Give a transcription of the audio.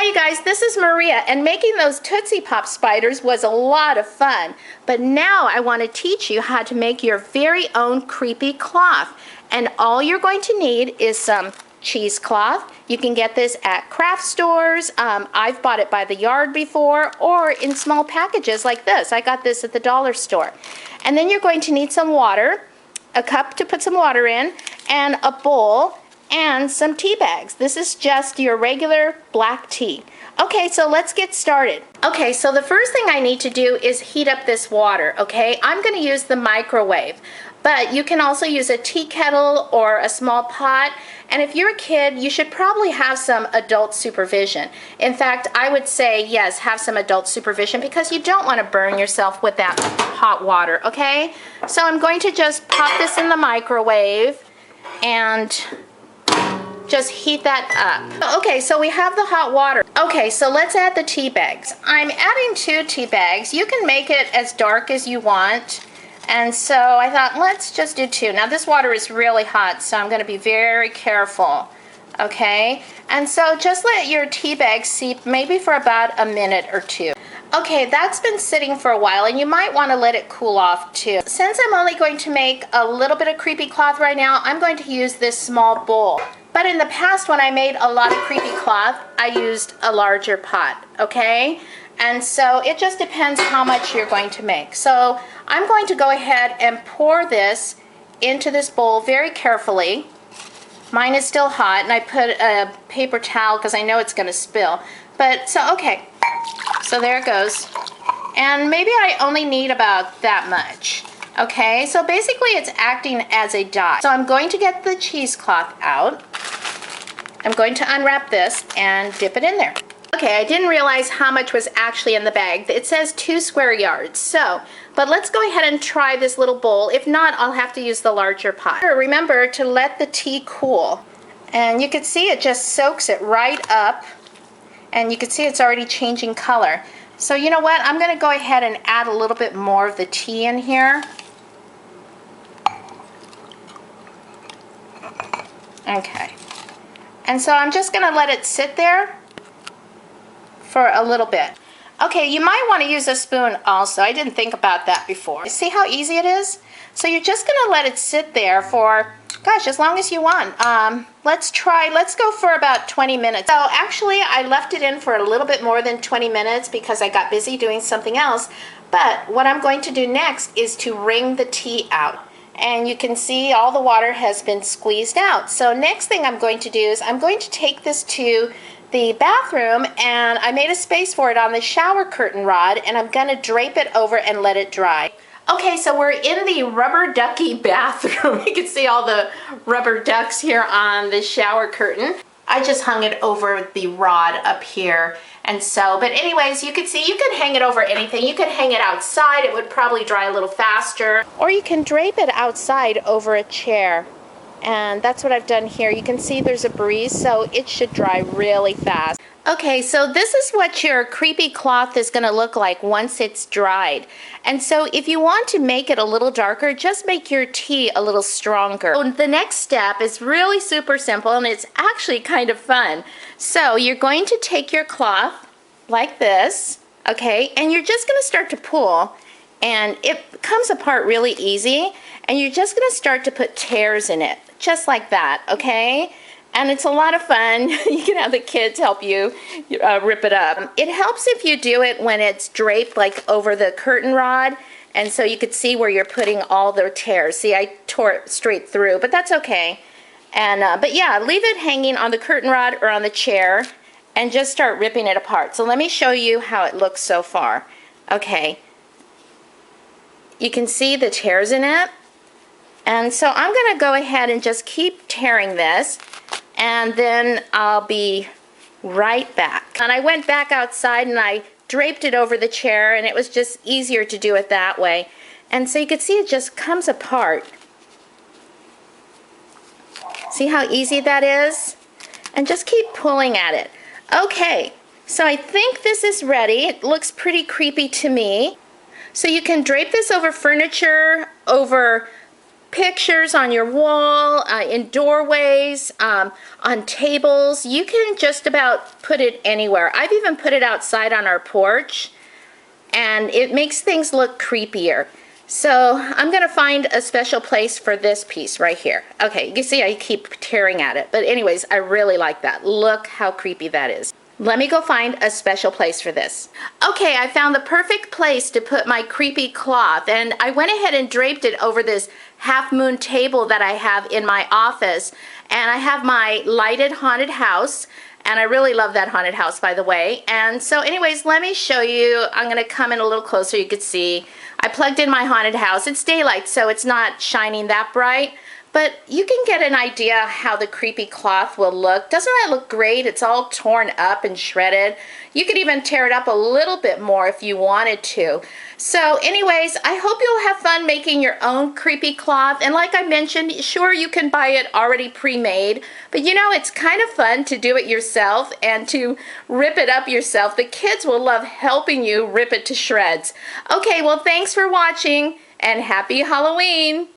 Hi you guys, this is Maria, and making those Tootsie Pop spiders was a lot of fun. But now I want to teach you how to make your very own creepy cloth. And all you're going to need is some cheesecloth. You can get this at craft stores. I've bought it by the yard before, or in small packages like this. I got this at the dollar store. And then you're going to need some water, a cup to put some water in, and a bowl, and some tea bags. This is just your regular black tea. Okay, so let's get started. Okay, so the first thing I need to do is heat up this water, okay? I'm gonna use the microwave, but you can also use a tea kettle or a small pot. And if you're a kid, you should probably have some adult supervision. In fact, I would say, yes, have some adult supervision because you don't want to burn yourself with that hot water, okay? So I'm going to just pop this in the microwave and just heat that up. Okay, so we have the hot water. Okay, so let's add the tea bags. I'm adding 2 tea bags. You can make it as dark as you want. And so I thought, let's just do 2. Now this water is really hot, so I'm gonna be very careful, okay? And so just let your tea bag seep maybe for about a minute or 2. Okay, that's been sitting for a while, and you might want to let it cool off too. Since I'm only going to make a little bit of creepy cloth right now, I'm going to use this small bowl. But in the past, when I made a lot of creepy cloth, I used a larger pot, okay? And so it just depends how much you're going to make. So I'm going to go ahead and pour this into this bowl very carefully. Mine is still hot, and I put a paper towel because I know it's going to spill. But so, okay, so there it goes. And maybe I only need about that much. Okay, so basically it's acting as a dye. So I'm going to get the cheesecloth out. I'm going to unwrap this and dip it in there. Okay, I didn't realize how much was actually in the bag. It says 2 square yards. So, but let's go ahead and try this little bowl. If not, I'll have to use the larger pot. Remember to let the tea cool. And you can see it just soaks it right up. And you can see it's already changing color. So you know what? I'm going to go ahead and add a little bit more of the tea in here. Okay. And so I'm just going to let it sit there for a little bit. Okay, you might want to use a spoon also. I didn't think about that before. See how easy it is? So you're just going to let it sit there for, gosh, as long as you want. Let's go for about 20 minutes. So actually, I left it in for a little bit more than 20 minutes because I got busy doing something else. But what I'm going to do next is to wring the tea out. And you can see all the water has been squeezed out. So next thing I'm going to do is I'm going to take this to the bathroom, and I made a space for it on the shower curtain rod, and I'm going to drape it over and let it dry. Okay, so we're in the rubber ducky bathroom. You can see all the rubber ducks here on the shower curtain. I just hung it over the rod up here. And so, but anyways, you can see you can hang it over anything. You could hang it outside. It would probably dry a little faster. Or you can drape it outside over a chair. And that's what I've done here. You can see there's a breeze, so it should dry really fast. Okay, so this is what your creepy cloth is going to look like once it's dried. And so if you want to make it a little darker, just make your tea a little stronger. So the next step is really super simple, and it's actually kind of fun. So you're going to take your cloth like this, okay, and you're just going to start to pull, and it comes apart really easy, and you're just going to start to put tears in it, just like that, okay? And it's a lot of fun. You can have the kids help you rip it up. It helps if you do it when it's draped like over the curtain rod, and so you could see where you're putting all the tears. See, I tore it straight through, but that's okay. And but yeah, leave it hanging on the curtain rod or on the chair and just start ripping it apart. So let me show you how it looks so far. Okay, you can see the tears in it. And so I'm going to go ahead and just keep tearing this, and then I'll be right back. And I went back outside and I draped it over the chair, and it was just easier to do it that way. And so you can see it just comes apart. See how easy that is? And just keep pulling at it. Okay, so I think this is ready. It looks pretty creepy to me. So you can drape this over furniture, over pictures on your wall, in doorways, on tables. You can just about put it anywhere. I've even put it outside on our porch, and it makes things look creepier. So I'm going to find a special place for this piece right here. Okay, you can see I keep tearing at it. But anyways, I really like that. Look how creepy that is. Let me go find a special place for this. Okay, I found the perfect place to put my creepy cloth, and I went ahead and draped it over this half moon table that I have in my office. And I have my lighted haunted house, and I really love that haunted house, by the way. And so anyways, let me show you. I'm gonna come in a little closer. You can see I plugged in my haunted house. It's daylight, so it's not shining that bright. But you can get an idea how the creepy cloth will look. Doesn't that look great? It's all torn up and shredded. You could even tear it up a little bit more if you wanted to. So anyways, I hope you'll have fun making your own creepy cloth. And like I mentioned, sure, you can buy it already pre-made, but you know, it's kind of fun to do it yourself and to rip it up yourself. The kids will love helping you rip it to shreds. Okay, well, thanks for watching and happy Halloween.